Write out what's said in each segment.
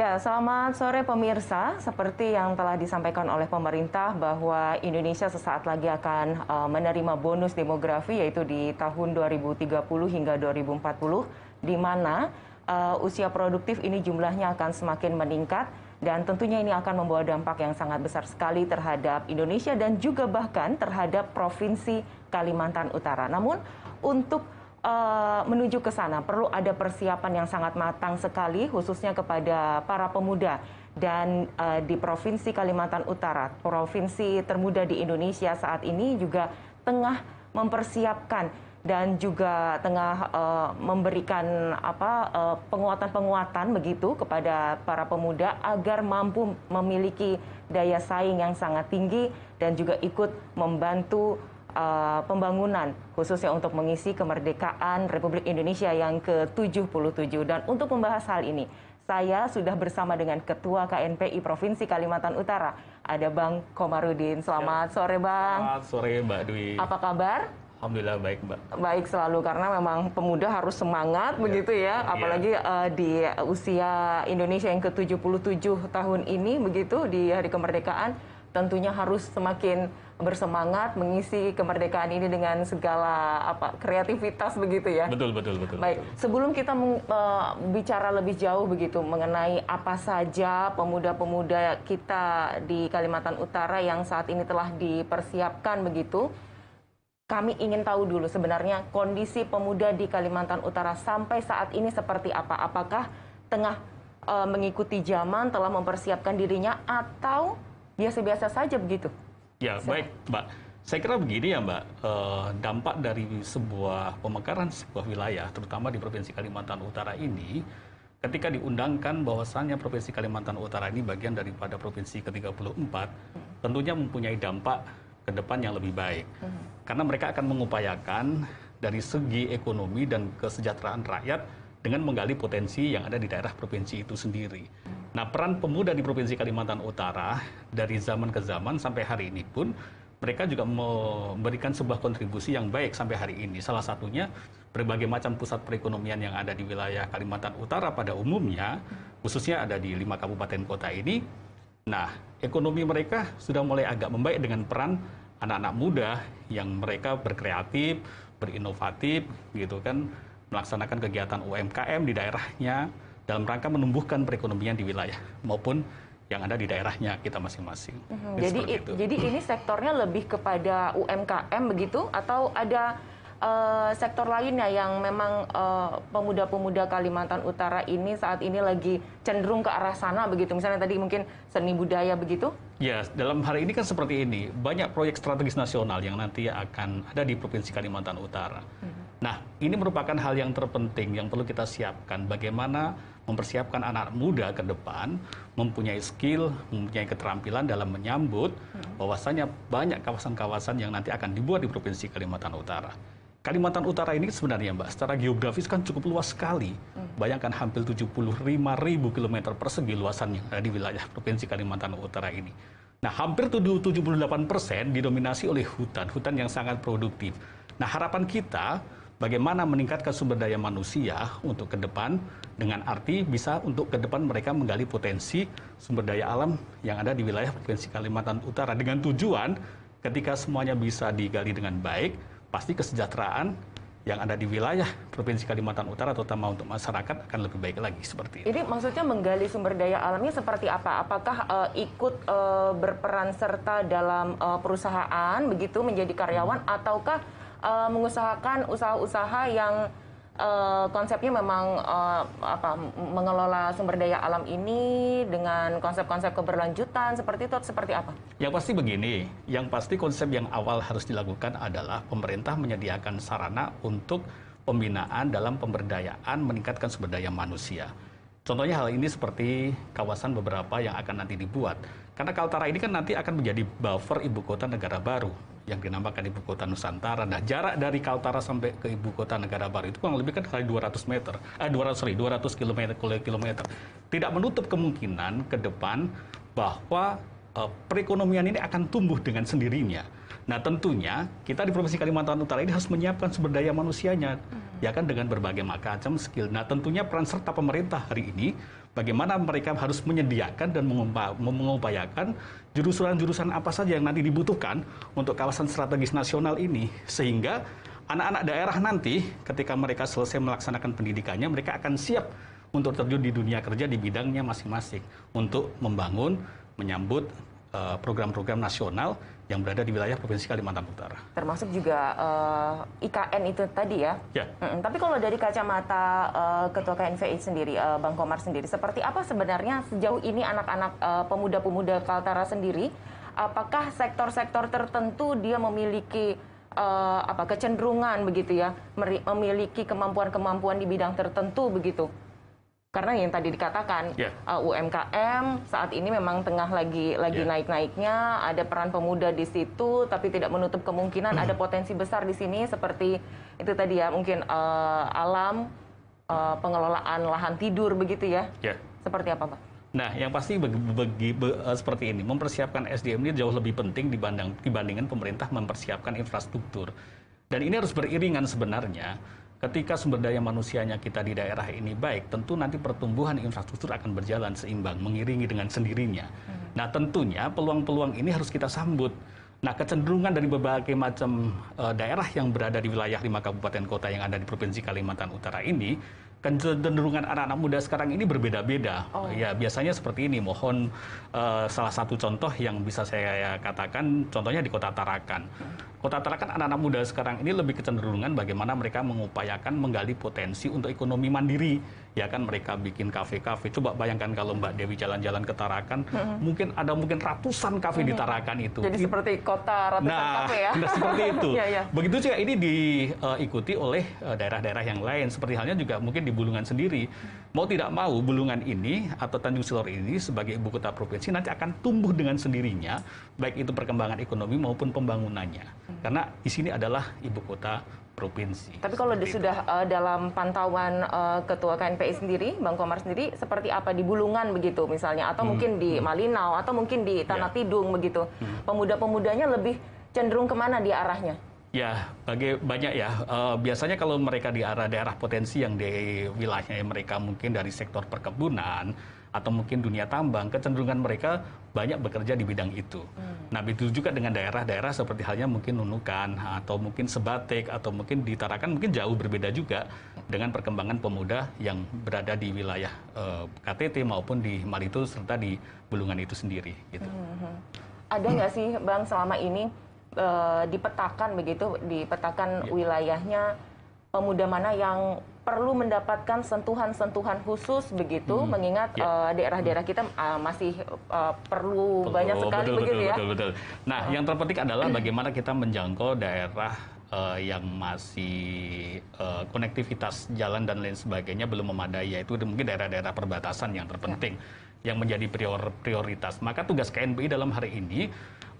Ya, selamat sore pemirsa. Seperti yang telah disampaikan oleh pemerintah bahwa Indonesia sesaat lagi akan menerima bonus demografi yaitu di tahun 2030 hingga 2040 di mana usia produktif ini jumlahnya akan semakin meningkat dan tentunya ini akan membawa dampak yang sangat besar sekali terhadap Indonesia dan juga bahkan terhadap Provinsi Kalimantan Utara. Namun untuk menuju ke sana perlu ada persiapan yang sangat matang sekali khususnya kepada para pemuda dan di Provinsi Kalimantan Utara, provinsi termuda di Indonesia saat ini juga tengah mempersiapkan dan juga tengah memberikan penguatan-penguatan begitu kepada para pemuda agar mampu memiliki daya saing yang sangat tinggi dan juga ikut membantu pembangunan khususnya untuk mengisi kemerdekaan Republik Indonesia yang ke-77. Dan untuk membahas hal ini, saya sudah bersama dengan Ketua KNPI Provinsi Kalimantan Utara, ada Bang Komarudin. Selamat sore, Bang. Selamat sore, Mbak Dwi. Apa kabar? Alhamdulillah baik, Mbak. Baik selalu, karena memang pemuda harus semangat begitu ya, apalagi di usia Indonesia yang ke-77 tahun ini begitu di Hari Kemerdekaan, tentunya harus semakin bersemangat mengisi kemerdekaan ini dengan segala kreativitas begitu ya. Betul. Baik, sebelum kita bicara lebih jauh begitu mengenai apa saja pemuda-pemuda kita di Kalimantan Utara yang saat ini telah dipersiapkan begitu, kami ingin tahu dulu sebenarnya kondisi pemuda di Kalimantan Utara sampai saat ini seperti apa? Apakah tengah mengikuti zaman, telah mempersiapkan dirinya atau biasa-biasa saja begitu? Ya, baik, Mbak. Saya kira begini ya, Mbak. Dampak dari sebuah pemekaran sebuah wilayah, terutama di Provinsi Kalimantan Utara ini, ketika diundangkan bahwasannya Provinsi Kalimantan Utara ini bagian daripada Provinsi ke-34, tentunya mempunyai dampak ke depan yang lebih baik. Karena mereka akan mengupayakan dari segi ekonomi dan kesejahteraan rakyat dengan menggali potensi yang ada di daerah provinsi itu sendiri. Nah, peran pemuda di Provinsi Kalimantan Utara dari zaman ke zaman sampai hari ini pun mereka juga memberikan sebuah kontribusi yang baik sampai hari ini. Salah satunya berbagai macam pusat perekonomian yang ada di wilayah Kalimantan Utara pada umumnya, khususnya ada di 5 kabupaten kota ini. Nah, ekonomi mereka sudah mulai agak membaik dengan peran anak-anak muda yang mereka berkreatif, berinovatif, gitu kan, melaksanakan kegiatan UMKM di daerahnya dalam rangka menumbuhkan perekonomian di wilayah maupun yang ada di daerahnya kita masing-masing. Jadi ini sektornya lebih kepada UMKM begitu atau ada sektor lainnya yang memang pemuda-pemuda Kalimantan Utara ini saat ini lagi cenderung ke arah sana begitu? Misalnya tadi mungkin seni budaya begitu? Ya, dalam hari ini kan seperti ini. Banyak proyek strategis nasional yang nanti akan ada di Provinsi Kalimantan Utara. Nah, ini merupakan hal yang terpenting yang perlu kita siapkan. Bagaimana mempersiapkan anak muda ke depan, mempunyai skill, mempunyai keterampilan dalam menyambut bahwasanya banyak kawasan-kawasan yang nanti akan dibuat di Provinsi Kalimantan Utara. Kalimantan Utara ini sebenarnya, Mbak, secara geografis kan cukup luas sekali. Bayangkan hampir 75.000 km persegi luasannya ada di wilayah Provinsi Kalimantan Utara ini. Nah, hampir 78% didominasi oleh hutan yang sangat produktif. Nah, harapan kita bagaimana meningkatkan sumber daya manusia untuk ke depan, dengan arti bisa untuk ke depan mereka menggali potensi sumber daya alam yang ada di wilayah Provinsi Kalimantan Utara. Dengan tujuan ketika semuanya bisa digali dengan baik, pasti kesejahteraan yang ada di wilayah Provinsi Kalimantan Utara, terutama untuk masyarakat, akan lebih baik lagi seperti itu. Ini maksudnya menggali sumber daya alamnya seperti apa? Apakah ikut berperan serta dalam perusahaan, begitu menjadi karyawan, ataukah mengusahakan usaha-usaha yang konsepnya memang mengelola sumber daya alam ini dengan konsep-konsep keberlanjutan seperti itu, seperti apa? Yang pasti begini, yang pasti konsep yang awal harus dilakukan adalah pemerintah menyediakan sarana untuk pembinaan dalam pemberdayaan meningkatkan sumber daya manusia. Contohnya hal ini seperti kawasan beberapa yang akan nanti dibuat. Karena Kaltara ini kan nanti akan menjadi buffer ibu kota negara baru yang dinamakan ibu kota Nusantara. Nah, jarak dari Kaltara sampai ke ibu kota negara baru itu kurang lebih kan kali 200 km. Tidak menutup kemungkinan ke depan bahwa perekonomian ini akan tumbuh dengan sendirinya. Nah tentunya kita di Provinsi Kalimantan Utara ini harus menyiapkan sumber daya manusianya, ya kan, dengan berbagai macam skill. Nah tentunya peran serta pemerintah hari ini, bagaimana mereka harus menyediakan dan mengupayakan jurusan-jurusan apa saja yang nanti dibutuhkan untuk kawasan strategis nasional ini, sehingga anak-anak daerah nanti ketika mereka selesai melaksanakan pendidikannya, mereka akan siap untuk terjun di dunia kerja di bidangnya masing-masing untuk membangun, menyambut program-program nasional yang berada di wilayah Provinsi Kalimantan Utara. Termasuk juga IKN itu tadi ya? Ya. Tapi kalau dari kacamata Ketua KNPI sendiri, Bang Komar sendiri, seperti apa sebenarnya sejauh ini anak-anak pemuda-pemuda Kaltara sendiri, apakah sektor-sektor tertentu dia memiliki kecenderungan begitu ya, memiliki kemampuan-kemampuan di bidang tertentu begitu? Karena yang tadi dikatakan UMKM saat ini memang tengah lagi naik-naiknya, ada peran pemuda di situ, tapi tidak menutup kemungkinan ada potensi besar di sini seperti itu tadi ya, mungkin alam, pengelolaan lahan tidur begitu ya. Seperti apa, Pak? Nah, yang pasti seperti ini, mempersiapkan SDM ini jauh lebih penting dibandingkan pemerintah mempersiapkan infrastruktur. Dan ini harus beriringan sebenarnya. Ketika sumber daya manusianya kita di daerah ini baik, tentu nanti pertumbuhan infrastruktur akan berjalan seimbang, mengiringi dengan sendirinya. Nah, tentunya peluang-peluang ini harus kita sambut. Nah, kecenderungan dari berbagai macam daerah yang berada di wilayah 5 kabupaten kota yang ada di Provinsi Kalimantan Utara ini, kecenderungan anak-anak muda sekarang ini berbeda-beda. Ya, biasanya seperti ini. Mohon salah satu contoh yang bisa saya katakan, contohnya di Kota Tarakan. Kota Tarakan, anak-anak muda sekarang ini lebih kecenderungan bagaimana mereka mengupayakan menggali potensi untuk ekonomi mandiri. Ya kan, mereka bikin kafe-kafe. Coba bayangkan kalau Mbak Dewi jalan-jalan ke Tarakan, mungkin ratusan kafe di Tarakan itu. Jadi seperti kota ratusan kafe ya? Nah, seperti itu. Ya. Begitu juga ini diikuti oleh daerah-daerah yang lain. Seperti halnya juga mungkin di Bulungan sendiri. Mau tidak mau, Bulungan ini atau Tanjung Silor ini sebagai ibu kota provinsi nanti akan tumbuh dengan sendirinya, baik itu perkembangan ekonomi maupun pembangunannya. Karena di sini adalah ibu kota provinsi. Tapi kalau sudah dalam pantauan Ketua KNPI sendiri, Bang Komar sendiri, seperti apa di Bulungan begitu misalnya, atau mungkin di Malinau, atau mungkin di Tanah Tidung begitu, pemuda-pemudanya lebih cenderung kemana dia arahnya? Ya, banyak ya. Biasanya kalau mereka di arah daerah potensi yang di wilayahnya mereka mungkin dari sektor perkebunan atau mungkin dunia tambang, kecenderungan mereka banyak bekerja di bidang itu. Nah, begitu juga dengan daerah-daerah seperti halnya mungkin Nunukan atau mungkin Sebatik atau mungkin di Tarakan mungkin jauh berbeda juga dengan perkembangan pemuda yang berada di wilayah KTT maupun di Malitu serta di Bulungan itu sendiri. Gitu. Ada nggak sih, Bang, selama ini dipetakan begitu, dipetakan wilayahnya pemuda mana yang perlu mendapatkan sentuhan-sentuhan khusus begitu, mengingat daerah-daerah kita masih perlu banyak sekali begitu ya. Betul. Nah, yang terpenting adalah bagaimana kita menjangkau daerah yang masih konektivitas jalan dan lain sebagainya belum memadai, yaitu mungkin daerah-daerah perbatasan yang terpenting, yang menjadi prioritas. Maka tugas KNPI dalam hari ini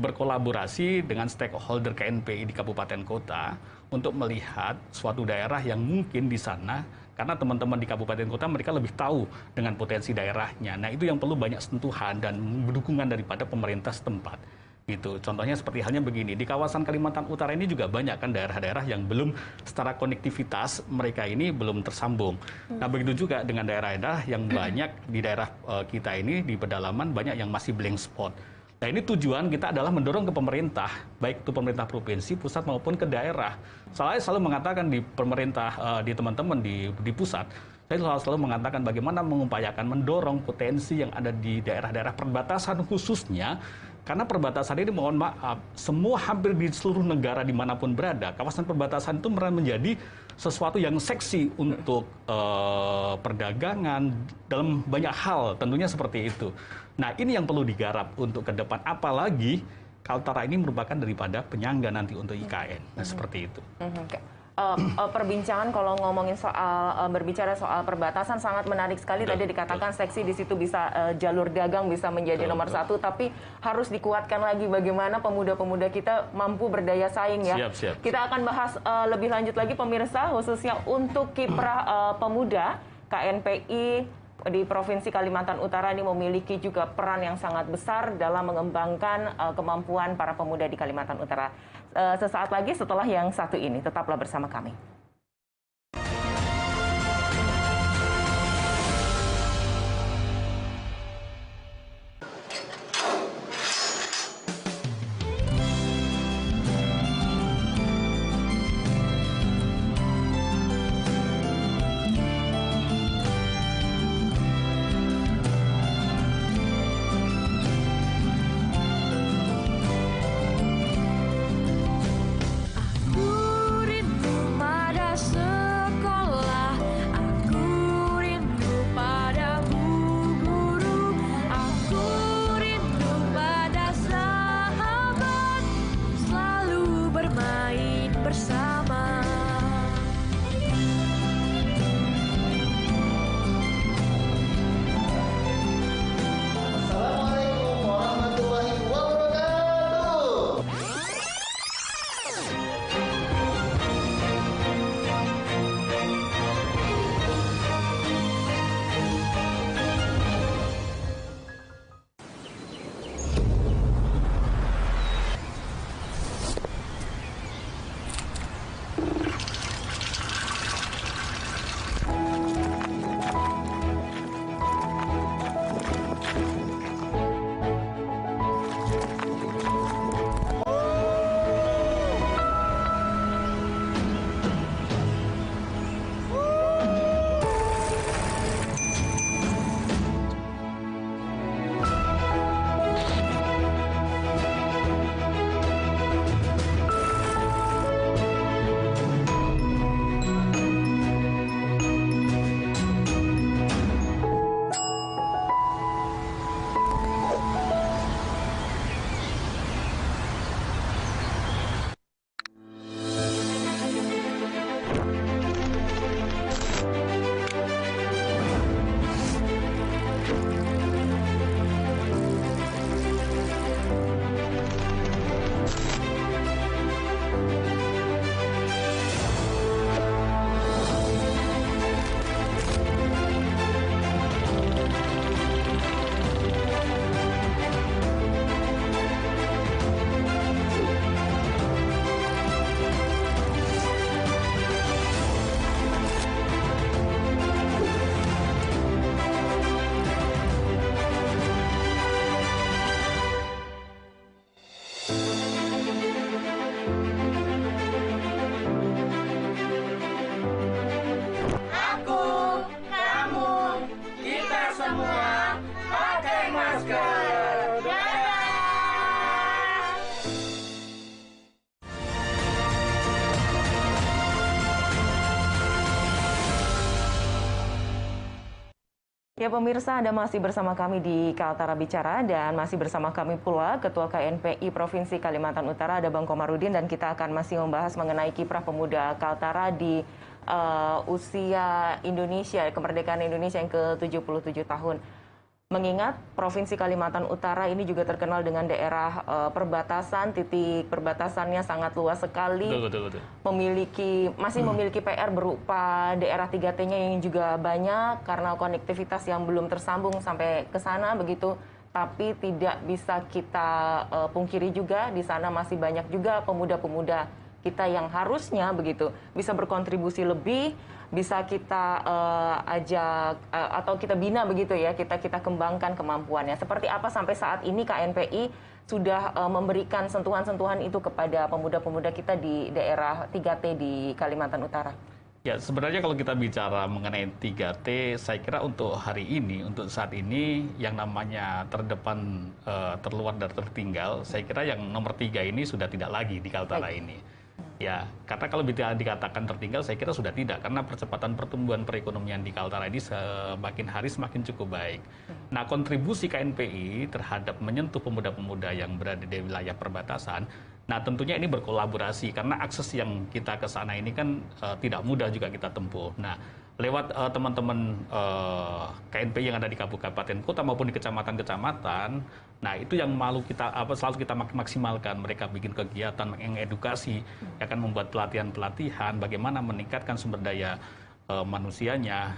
berkolaborasi dengan stakeholder KNPI di kabupaten kota untuk melihat suatu daerah yang mungkin di sana, karena teman-teman di kabupaten kota mereka lebih tahu dengan potensi daerahnya. Nah, itu yang perlu banyak sentuhan dan dukungan daripada pemerintah setempat. Gitu. Contohnya seperti halnya begini, di kawasan Kalimantan Utara ini juga banyak kan daerah-daerah yang belum secara konektivitas mereka ini belum tersambung. Nah, begitu juga dengan daerah-daerah yang banyak di daerah kita ini di pedalaman banyak yang masih blank spot. Nah, ini tujuan kita adalah mendorong ke pemerintah, baik itu pemerintah provinsi, pusat maupun ke daerah. Saya selalu mengatakan di pemerintah, di teman-teman di pusat, saya selalu mengatakan bagaimana mengupayakan mendorong potensi yang ada di daerah-daerah perbatasan khususnya, karena perbatasan ini mohon maaf, semua hampir di seluruh negara dimanapun berada, kawasan perbatasan itu menjadi sesuatu yang seksi untuk perdagangan dalam banyak hal, tentunya seperti itu. Nah, ini yang perlu digarap untuk ke depan, apalagi Kaltara ini merupakan daripada penyangga nanti untuk IKN. Nah, seperti itu. Perbincangan kalau ngomongin soal berbicara soal perbatasan sangat menarik sekali. Tadi dikatakan seksi di situ bisa jalur dagang bisa menjadi nomor satu, tapi harus dikuatkan lagi bagaimana pemuda-pemuda kita mampu berdaya saing ya. Siap. Kita akan bahas lebih lanjut lagi pemirsa, khususnya untuk kiprah pemuda KNPI di Provinsi Kalimantan Utara ini memiliki juga peran yang sangat besar dalam mengembangkan kemampuan para pemuda di Kalimantan Utara. Sesaat lagi setelah yang satu ini, tetaplah bersama kami. Ya pemirsa, Anda masih bersama kami di Kaltara Bicara dan masih bersama kami pula Ketua KNPI Provinsi Kalimantan Utara, ada Bang Komarudin, dan kita akan masih membahas mengenai kiprah pemuda Kaltara di usia Indonesia, kemerdekaan Indonesia yang ke-77 tahun. Mengingat Provinsi Kalimantan Utara ini juga terkenal dengan daerah perbatasan, titik perbatasannya sangat luas sekali. Betul. Masih memiliki PR berupa daerah 3T-nya yang juga banyak karena konektivitas yang belum tersambung sampai ke sana begitu. Tapi tidak bisa kita pungkiri juga di sana masih banyak juga pemuda-pemuda kita yang harusnya begitu bisa berkontribusi lebih, bisa kita ajak atau kita bina begitu ya, kita kembangkan kemampuannya. Seperti apa sampai saat ini KNPI sudah memberikan sentuhan-sentuhan itu kepada pemuda-pemuda kita di daerah 3T di Kalimantan Utara? Ya, sebenarnya kalau kita bicara mengenai 3T, saya kira untuk hari ini, untuk saat ini yang namanya terdepan, terluar dan tertinggal, saya kira yang nomor 3 ini sudah tidak lagi di Kaltara ini. Ya, karena kalau dikatakan tertinggal, saya kira sudah tidak, karena percepatan pertumbuhan perekonomian di Kaltara ini semakin hari semakin cukup baik. Nah, kontribusi KNPI terhadap menyentuh pemuda-pemuda yang berada di wilayah perbatasan, nah tentunya ini berkolaborasi, karena akses yang kita ke sana ini kan tidak mudah juga kita tempuh. Nah, lewat teman-teman KNPI yang ada di kabupaten kota maupun di kecamatan-kecamatan, nah itu yang selalu kita maksimalkan. Mereka bikin kegiatan, mengedukasi, akan membuat pelatihan-pelatihan, bagaimana meningkatkan sumber daya manusianya,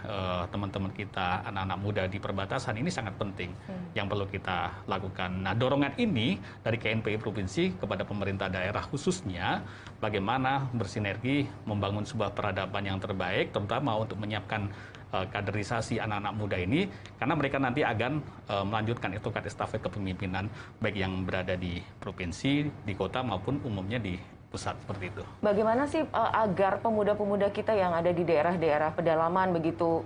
teman-teman kita, anak-anak muda di perbatasan ini sangat penting yang perlu kita lakukan. Nah, dorongan ini dari KNPI Provinsi kepada pemerintah daerah khususnya bagaimana bersinergi membangun sebuah peradaban yang terbaik, terutama untuk menyiapkan kaderisasi anak-anak muda ini, karena mereka nanti akan melanjutkan estafet kepemimpinan baik yang berada di provinsi, di kota maupun umumnya di pusat seperti itu. Bagaimana sih agar pemuda-pemuda kita yang ada di daerah-daerah pedalaman begitu,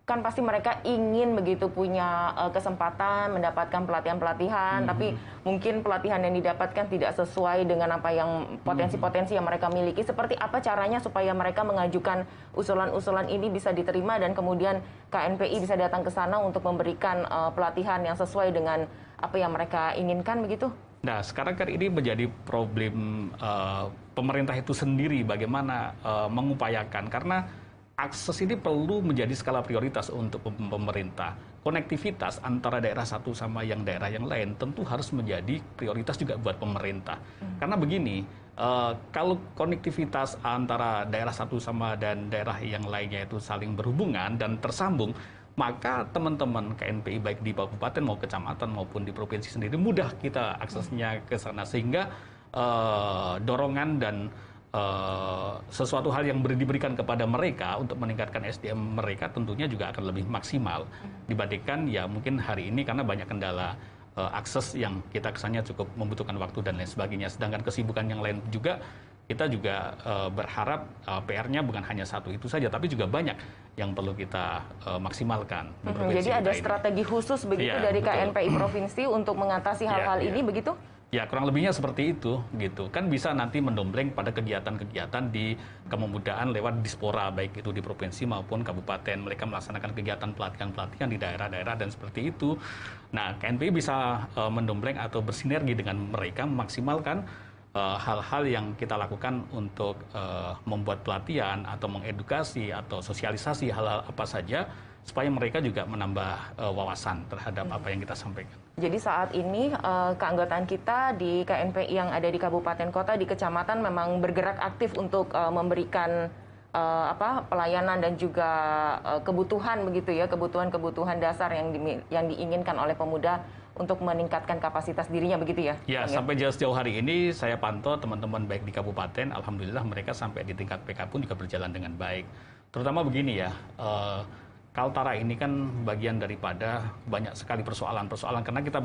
kan pasti mereka ingin begitu punya kesempatan mendapatkan pelatihan-pelatihan, tapi mungkin pelatihan yang didapatkan tidak sesuai dengan apa yang potensi-potensi yang mereka miliki. Seperti apa caranya supaya mereka mengajukan usulan-usulan ini bisa diterima dan kemudian KNPI bisa datang ke sana untuk memberikan pelatihan yang sesuai dengan apa yang mereka inginkan begitu? Nah, sekarang kan ini menjadi problem pemerintah itu sendiri bagaimana mengupayakan, karena akses ini perlu menjadi skala prioritas untuk pemerintah. Konektivitas antara daerah satu sama yang daerah yang lain tentu harus menjadi prioritas juga buat pemerintah. Karena begini, kalau konektivitas antara daerah satu sama dan daerah yang lainnya itu saling berhubungan dan tersambung, maka teman-teman KNPI baik di kabupaten mau kecamatan maupun di provinsi sendiri mudah kita aksesnya ke sana, sehingga dorongan dan sesuatu hal yang diberikan kepada mereka untuk meningkatkan SDM mereka tentunya juga akan lebih maksimal dibandingkan ya mungkin hari ini karena banyak kendala akses yang kita kesannya cukup membutuhkan waktu dan lain sebagainya. Sedangkan kesibukan yang lain juga kita juga berharap PR-nya bukan hanya satu itu saja, tapi juga banyak yang perlu kita maksimalkan. Jadi ada strategi khusus begitu ya, dari betul. KNPI Provinsi untuk mengatasi hal-hal ini begitu? Ya, kurang lebihnya seperti itu, gitu. Kan bisa nanti mendompleng pada kegiatan-kegiatan di kepemudaan lewat dispora, baik itu di provinsi maupun kabupaten. Mereka melaksanakan kegiatan pelatihan-pelatihan di daerah-daerah dan seperti itu. Nah, KNPI bisa mendompleng atau bersinergi dengan mereka memaksimalkan hal-hal yang kita lakukan untuk membuat pelatihan atau mengedukasi atau sosialisasi hal-hal apa saja supaya mereka juga menambah wawasan terhadap apa yang kita sampaikan. Jadi saat ini keanggotaan kita di KNPI yang ada di kabupaten kota, di kecamatan memang bergerak aktif untuk memberikan pelayanan dan juga kebutuhan begitu ya, kebutuhan dasar yang diinginkan oleh pemuda untuk meningkatkan kapasitas dirinya begitu ya? Ya, sampai sejauh hari ini saya pantau teman-teman baik di kabupaten, alhamdulillah mereka sampai di tingkat PK pun juga berjalan dengan baik. Terutama begini ya, Kaltara ini kan bagian daripada banyak sekali persoalan-persoalan karena kita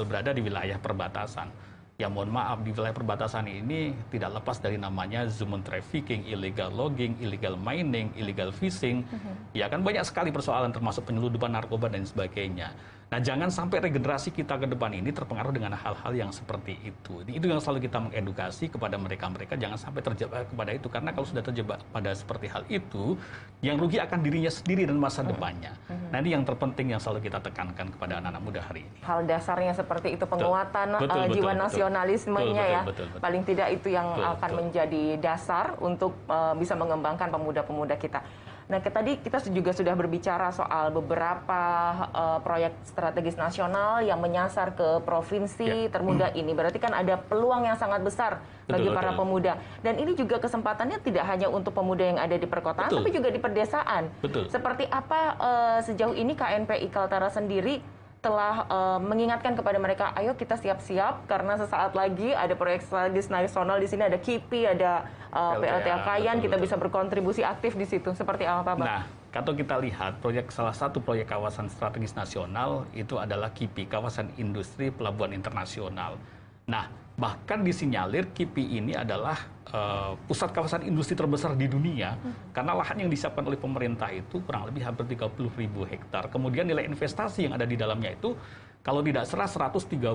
berada di wilayah perbatasan. Ya mohon maaf, di wilayah perbatasan ini tidak lepas dari namanya human trafficking, illegal logging, illegal mining, illegal fishing. Ya kan banyak sekali persoalan termasuk penyeludupan narkoba dan sebagainya. Nah, jangan sampai regenerasi kita ke depan ini terpengaruh dengan hal-hal yang seperti itu. Itu yang selalu kita mengedukasi kepada mereka-mereka, jangan sampai terjebak kepada itu. Karena kalau sudah terjebak pada seperti hal itu, yang rugi akan dirinya sendiri dan masa depannya. Nah, ini yang terpenting yang selalu kita tekankan kepada anak-anak muda hari ini. Hal dasarnya seperti itu, penguatan jiwa nasionalismenya betul. Paling tidak itu yang akan menjadi dasar untuk bisa mengembangkan pemuda-pemuda kita. Nah, tadi kita juga sudah berbicara soal beberapa proyek strategis nasional yang menyasar ke provinsi termuda ini. Berarti kan ada peluang yang sangat besar bagi para pemuda. Dan ini juga kesempatannya tidak hanya untuk pemuda yang ada di perkotaan, tapi juga di pedesaan. Seperti apa sejauh ini KNPI Kaltara sendiri telah mengingatkan kepada mereka, ayo kita siap-siap karena sesaat lagi ada proyek strategis nasional di sini, ada KIPI, ada PLTA Kayan, kita bisa berkontribusi aktif di situ. Seperti apa, Pak? Nah, kalau kita lihat salah satu proyek kawasan strategis nasional itu adalah KIPI, Kawasan Industri Pelabuhan Internasional. Nah, bahkan disinyalir KIPI ini adalah pusat kawasan industri terbesar di dunia karena lahan yang disiapkan oleh pemerintah itu kurang lebih hampir 30.000 hektar. Kemudian nilai investasi yang ada di dalamnya itu kalau tidak salah 132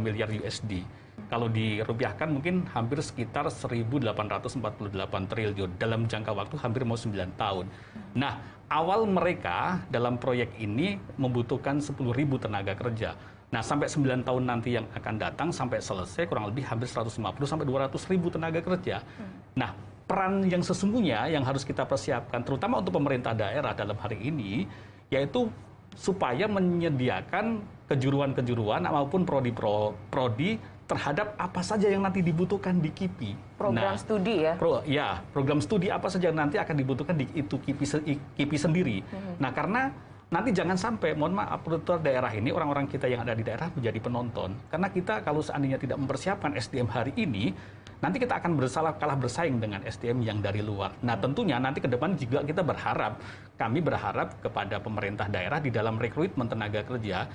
miliar USD. Kalau dirupiahkan mungkin hampir sekitar 1.848 triliun dalam jangka waktu hampir mau 9 tahun. Nah, awal mereka dalam proyek ini membutuhkan 10.000 tenaga kerja. Nah, sampai 9 tahun nanti yang akan datang, sampai selesai kurang lebih hampir 150 sampai 200 ribu tenaga kerja. Nah, peran yang sesungguhnya yang harus kita persiapkan, terutama untuk pemerintah daerah dalam hari ini, yaitu supaya menyediakan kejuruan-kejuruan maupun prodi terhadap apa saja yang nanti dibutuhkan di KIPI. Program studi ya? Program studi apa saja yang nanti akan dibutuhkan di itu KIPI sendiri. Nah, karena nanti jangan sampai, mohon maaf, aparatur daerah ini, orang-orang kita yang ada di daerah menjadi penonton. Karena kita kalau seandainya tidak mempersiapkan SDM hari ini, nanti kita akan kalah bersaing dengan SDM yang dari luar. Nah, tentunya nanti ke depan juga kami berharap kepada pemerintah daerah di dalam rekrutmen tenaga kerja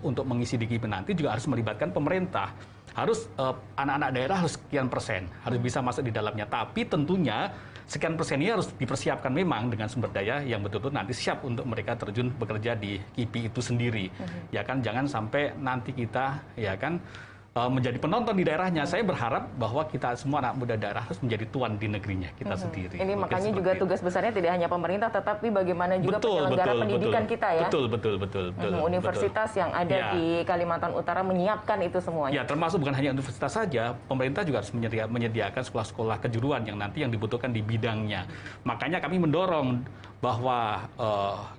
untuk mengisi di KIPI nanti juga harus melibatkan pemerintah. Harus anak-anak daerah harus sekian persen, harus bisa masuk di dalamnya. Tapi tentunya sekian persen ini harus dipersiapkan memang dengan sumber daya yang betul-betul nanti siap untuk mereka terjun bekerja di KIPI itu sendiri. Ya kan, jangan sampai nanti kita menjadi penonton di daerahnya. Saya berharap bahwa kita semua anak muda daerah harus menjadi tuan di negerinya kita sendiri. Ini makanya juga tugas besarnya tidak hanya pemerintah, tetapi bagaimana juga penyelenggara pendidikan kita ya. Betul. Universitas yang ada di Kalimantan Utara menyiapkan itu semuanya. Ya, termasuk bukan hanya universitas saja, pemerintah juga harus menyediakan sekolah-sekolah kejuruan yang nanti yang dibutuhkan di bidangnya. Makanya kami mendorong bahwa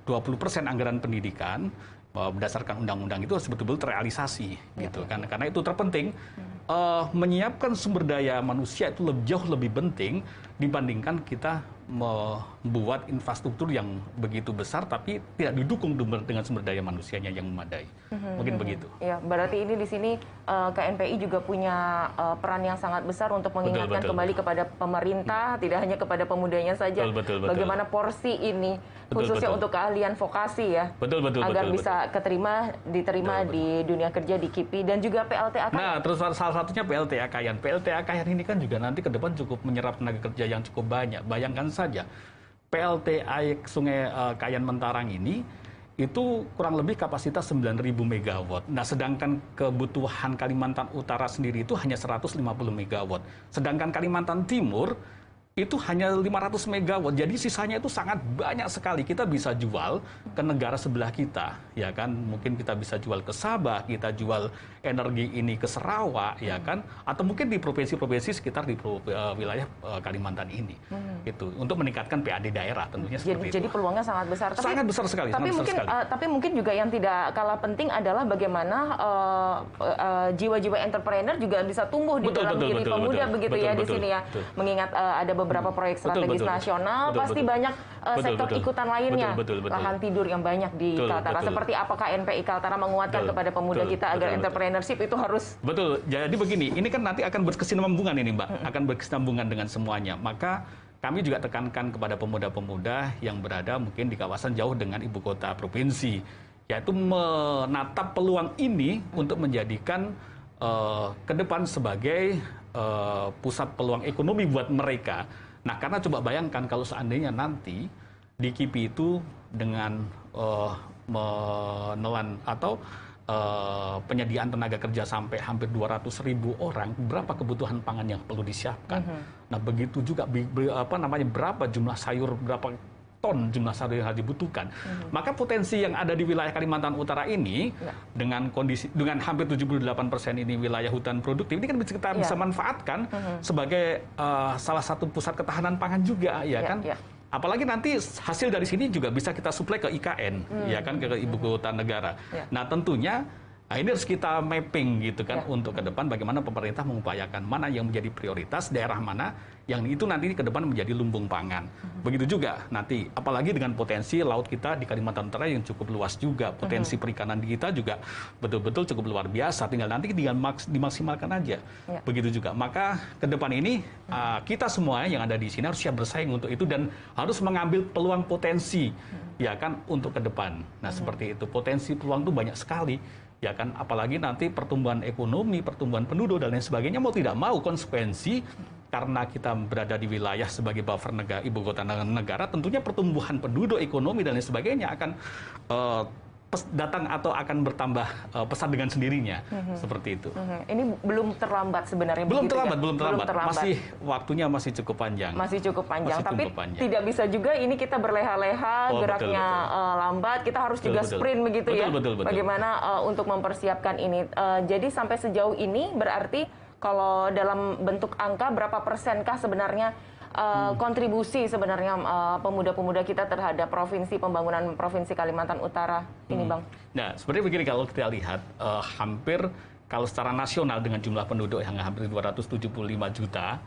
20% anggaran pendidikan berdasarkan undang-undang itu harus betul-betul terrealisasi gitu kan, karena itu terpenting. Menyiapkan sumber daya manusia itu jauh lebih penting dibandingkan kita membuat infrastruktur yang begitu besar tapi tidak didukung dengan sumber daya manusianya yang memadai. Mungkin begitu. Ya, berarti ini di sini KNPI juga punya peran yang sangat besar untuk mengingatkan kembali kepada pemerintah, tidak hanya kepada pemudanya saja, bagaimana porsi ini khususnya untuk keahlian vokasi ya, agar bisa diterima di dunia kerja di KIPI dan juga PLTA. Nah, terus salah satunya PLTA Kayan. PLTA Kayan ini kan juga nanti ke depan cukup menyerap tenaga kerja yang cukup banyak. Bayangkan saja, PLTA Sungai Kayan Mentarang ini itu kurang lebih kapasitas 9.000 megawatt. Nah, sedangkan kebutuhan Kalimantan Utara sendiri itu hanya 150 megawatt. Sedangkan Kalimantan Timur itu hanya 500 megawatt. Jadi sisanya itu sangat banyak sekali. Kita bisa jual ke negara sebelah kita, ya kan? Mungkin kita bisa jual ke Sabah, kita jual energi ini ke Sarawak, ya kan? Atau mungkin di provinsi-provinsi sekitar di wilayah Kalimantan ini. Itu untuk meningkatkan PAD daerah tentunya seperti itu. Jadi peluangnya sangat besar. Sangat besar sekali. Tapi mungkin juga yang tidak kalah penting adalah bagaimana jiwa-jiwa entrepreneur juga bisa tumbuh di dalam diri pemuda begitu ya di sini ya. Mengingat ada beberapa proyek strategis nasional, pasti banyak sektor ikutan lainnya. Lahan tidur yang banyak di Kaltara. Seperti apakah KNPI Kaltara menguatkan kepada pemuda kita agar entrepreneurship itu harus... Betul. Jadi begini, ini kan nanti akan berkesinambungan ini, Mbak. Akan berkesinambungan dengan semuanya. Maka kami juga tekankan kepada pemuda-pemuda yang berada mungkin di kawasan jauh dengan ibu kota provinsi, yaitu menatap peluang ini untuk menjadikan ke depan sebagai pusat peluang ekonomi buat mereka. Nah, karena coba bayangkan kalau seandainya nanti di KIPI itu dengan menelan atau penyediaan tenaga kerja sampai hampir 200.000 orang, berapa kebutuhan pangan yang perlu disiapkan? Nah, begitu juga berapa jumlah sayur, berapa ton jumlah sayur yang harus dibutuhkan. Maka potensi yang ada di wilayah Kalimantan Utara ini dengan hampir 78% ini wilayah hutan produktif, ini kan kita bisa manfaatkan sebagai salah satu pusat ketahanan pangan juga, ya kan? Apalagi nanti hasil dari sini juga bisa kita suplai ke IKN, ya kan, ke ibu kota negara. Nah, tentunya ini harus kita mapping gitu kan untuk ke depan bagaimana pemerintah mengupayakan mana yang menjadi prioritas, daerah mana yang itu nanti ke depan menjadi lumbung pangan. Begitu juga nanti, apalagi dengan potensi laut kita di Kalimantan Utara yang cukup luas juga, potensi perikanan di kita juga betul-betul cukup luar biasa. Tinggal dimaksimalkan aja. Begitu juga. Maka ke depan ini kita semua yang ada di sini harus siap bersaing untuk itu dan harus mengambil peluang potensi, ya kan, untuk ke depan. Nah, seperti itu. Potensi peluang itu banyak sekali. Ya kan, apalagi nanti pertumbuhan ekonomi, pertumbuhan penduduk dan lain sebagainya, mau tidak mau konsekuensi karena kita berada di wilayah sebagai buffer negara, ibu kota negara, tentunya pertumbuhan penduduk, ekonomi dan lain sebagainya akan datang atau akan bertambah pesat dengan sendirinya, seperti itu. Ini belum terlambat sebenarnya. Belum terlambat. Masih waktunya masih cukup panjang. Masih cukup panjang. Tapi tidak bisa juga ini kita berleha-leha, geraknya lambat. Kita harus juga sprint begitu ya. Bagaimana untuk mempersiapkan ini. Jadi sampai sejauh ini berarti kalau dalam bentuk angka berapa persenkah sebenarnya kontribusi sebenarnya pemuda-pemuda kita terhadap pembangunan provinsi Kalimantan Utara ini, Bang? Nah, sebenarnya begini, kalau kita lihat hampir kalau secara nasional dengan jumlah penduduk yang hampir 275 juta,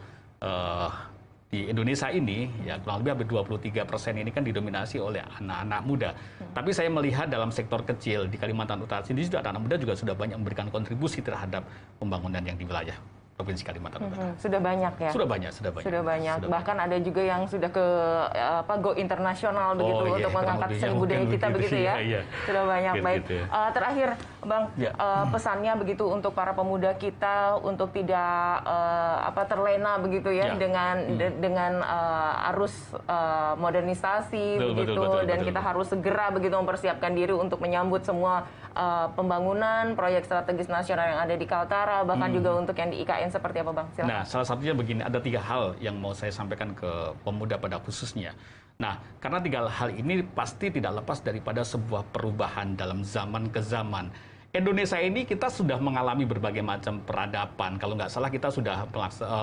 di Indonesia ini, ya kurang lebih hampir 23% ini kan didominasi oleh anak-anak muda. Tapi saya melihat dalam sektor kecil di Kalimantan Utara sini juga anak-anak muda juga sudah banyak memberikan kontribusi terhadap pembangunan yang di wilayah Provinsi Kalimantan Utara. Sudah banyak ya? Sudah banyak, sudah banyak. Sudah banyak. Sudah Bahkan ada juga yang sudah ke go internasional begitu iya, untuk mengangkat seni budaya kita begitu ya. Iya. Sudah banyak. Gitu, Baik. gitu. Terakhir, Bang, Ya. pesannya begitu untuk para pemuda kita untuk tidak terlena begitu ya, Ya. dengan arus modernisasi Betul, begitu, betul, dan betul. kita harus segera begitu mempersiapkan diri untuk menyambut semua pembangunan proyek strategis nasional yang ada di Kaltara, bahkan juga untuk yang di IKN seperti apa, Bang? Silakan. Nah, salah satunya begini, ada 3 hal yang mau saya sampaikan ke pemuda pada khususnya. Nah, karena 3 hal ini pasti tidak lepas daripada sebuah perubahan dalam zaman ke zaman. Indonesia ini kita sudah mengalami berbagai macam peradaban. Kalau nggak salah kita sudah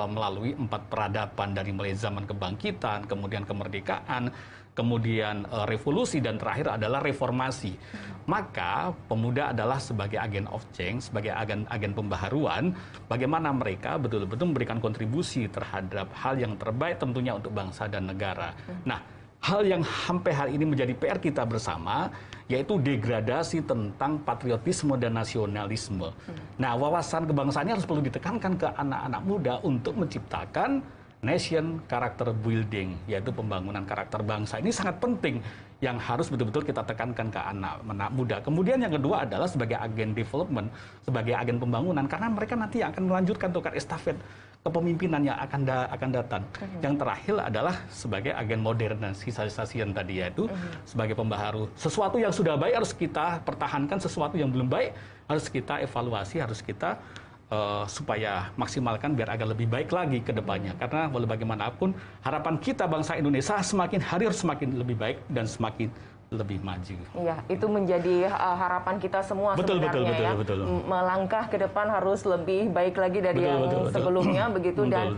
melalui 4 peradaban, dari mulai zaman kebangkitan, kemudian kemerdekaan, kemudian revolusi, dan terakhir adalah reformasi. Maka pemuda adalah sebagai agen of change, sebagai agen pembaharuan, bagaimana mereka betul-betul memberikan kontribusi terhadap hal yang terbaik tentunya untuk bangsa dan negara. Nah, hal yang sampai hari ini menjadi PR kita bersama, yaitu degradasi tentang patriotisme dan nasionalisme. Nah, wawasan kebangsaan harus perlu ditekankan ke anak-anak muda untuk menciptakan nation character building, yaitu pembangunan karakter bangsa. Ini sangat penting yang harus betul-betul kita tekankan ke anak muda. Kemudian yang kedua adalah sebagai agen development, sebagai agen pembangunan, karena mereka nanti yang akan melanjutkan tongkat estafet kepemimpinan yang akan datang. Yang terakhir adalah sebagai agen modernisasi yang tadi, yaitu sebagai pembaharu. Sesuatu yang sudah baik harus kita pertahankan, sesuatu yang belum baik harus kita evaluasi, harus kita supaya maksimalkan biar agak lebih baik lagi ke depannya. Karena walau bagaimanapun harapan kita bangsa Indonesia semakin hari harus semakin lebih baik dan semakin lebih maju. Iya, itu menjadi harapan kita semua sebenarnya ya. Betul. Melangkah ke depan harus lebih baik lagi dari yang sebelumnya begitu. Dan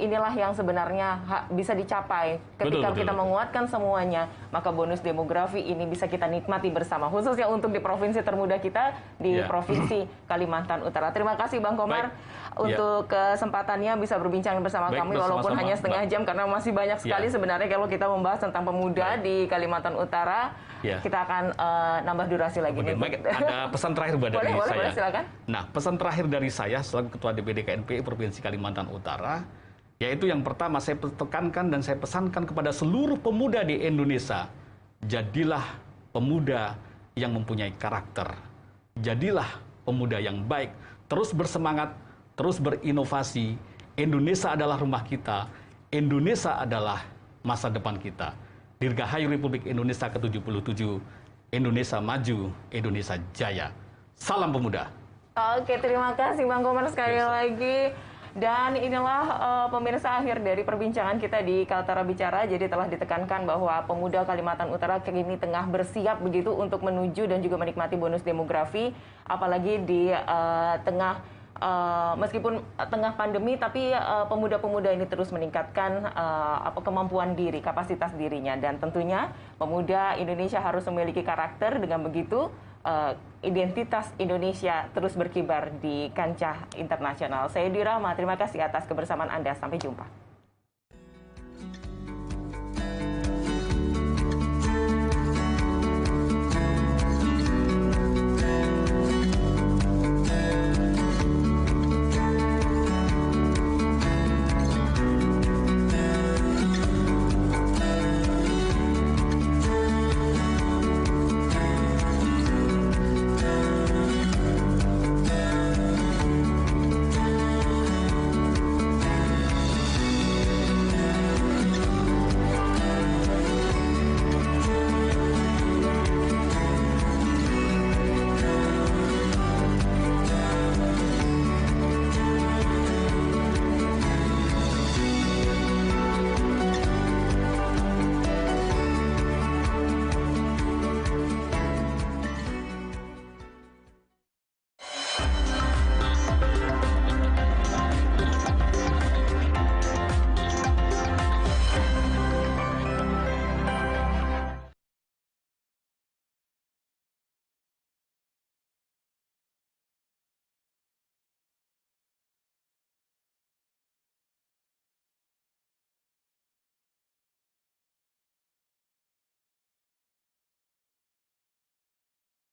inilah yang sebenarnya bisa dicapai ketika kita menguatkan semuanya, maka bonus demografi ini bisa kita nikmati bersama, khususnya untuk di provinsi termuda kita, di Provinsi Kalimantan Utara. Terima kasih Bang Komar untuk kesempatannya bisa berbincang bersama kami walaupun hanya setengah jam, karena masih banyak sekali sebenarnya kalau kita membahas tentang pemuda di Kalimantan Utara. Kita akan nambah durasi lagi. Baik, ada pesan terakhir dari saya. Boleh, silakan. Nah, pesan terakhir dari saya selaku Ketua DPD KNPI Provinsi Kalimantan Utara, yaitu yang pertama saya tekankan dan saya pesankan kepada seluruh pemuda di Indonesia, jadilah pemuda yang mempunyai karakter. Jadilah pemuda yang baik, terus bersemangat, terus berinovasi. Indonesia adalah rumah kita, Indonesia adalah masa depan kita. Dirgahayu Republik Indonesia ke-77, Indonesia maju, Indonesia jaya. Salam pemuda. Oke, terima kasih Bang Komar sekali lagi. Dan inilah pemirsa akhir dari perbincangan kita di Kaltara Bicara. Jadi telah ditekankan bahwa pemuda Kalimantan Utara kini tengah bersiap begitu untuk menuju dan juga menikmati bonus demografi. Apalagi di meskipun tengah pandemi, tapi pemuda-pemuda ini terus meningkatkan kemampuan diri, kapasitas dirinya. Dan tentunya pemuda Indonesia harus memiliki karakter, dengan begitu identitas Indonesia terus berkibar di kancah internasional. Saya Dwi Rahma, terima kasih atas kebersamaan Anda. Sampai jumpa.